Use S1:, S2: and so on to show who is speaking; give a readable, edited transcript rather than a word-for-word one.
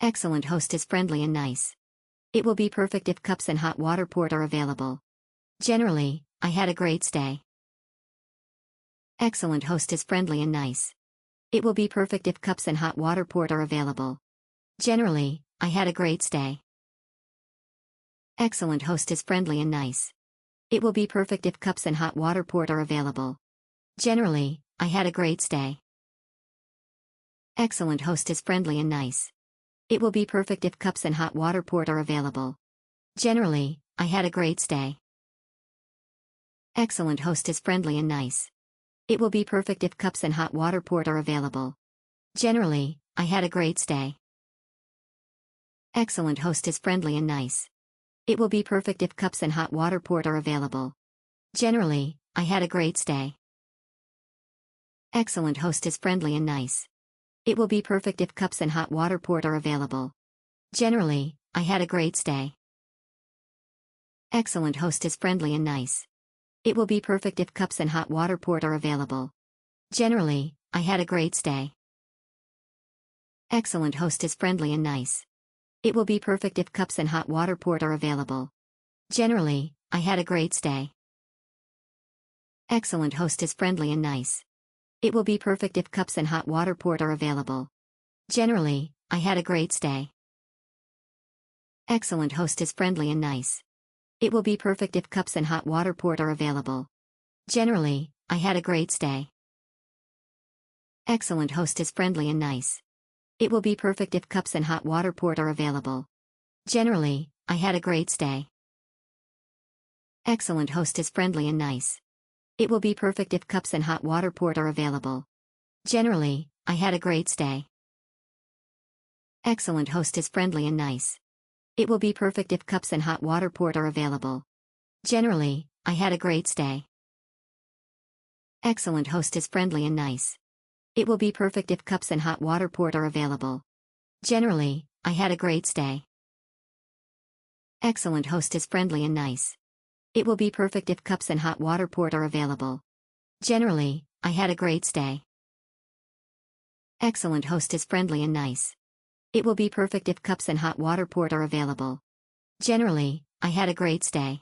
S1: Excellent host is friendly and nice. It will be perfect if cups and hot water port are available. Generally, I had a great stay. Excellent host is friendly and nice. It will be perfect if cups and hot water port are available. Generally, I had a great stay. Excellent host is friendly and nice. It will be perfect if cups and hot water port are available. Generally, I had a great stay. Excellent host is friendly and nice. It will be perfect if cups and hot water port are available. Generally, I had a great stay. Excellent host is friendly and nice. It will be perfect if cups and hot water port are available. Generally, I had a great stay. Excellent host is friendly and nice. It will be perfect if cups and hot water port are available. Generally, I had a great stay. Excellent host is friendly and nice. It will be perfect if cups and hot water port are available. Generally, I had a great stay. Excellent host is friendly and nice. It will be perfect if cups and hot water port are available. Generally, I had a great stay. Excellent host is friendly and nice. It will be perfect if cups and hot water port are available. Generally, I had a great stay. Excellent host is friendly and nice. It will be perfect if cups and hot water port are available. Generally, I had a great stay. Excellent host is friendly and nice. It will be perfect if cups and hot water port are available. Generally, I had a great stay. Excellent host is friendly and nice. It will be perfect if cups and hot water port are available. Generally, I had a great stay. Excellent host is friendly and nice. It will be perfect if cups and hot water port are available. Generally, I had a great stay. Excellent host is friendly and nice. It will be perfect if cups and hot water port are available. Generally, I had a great stay. Excellent host is friendly and nice. It will be perfect if cups and hot water port are available. Generally, I had a great stay. Excellent host is friendly and nice. It will be perfect if cups and hot water port are available. Generally, I had a great stay. Excellent host is friendly and nice. It will be perfect if cups and hot water port are available. Generally, I had a great stay.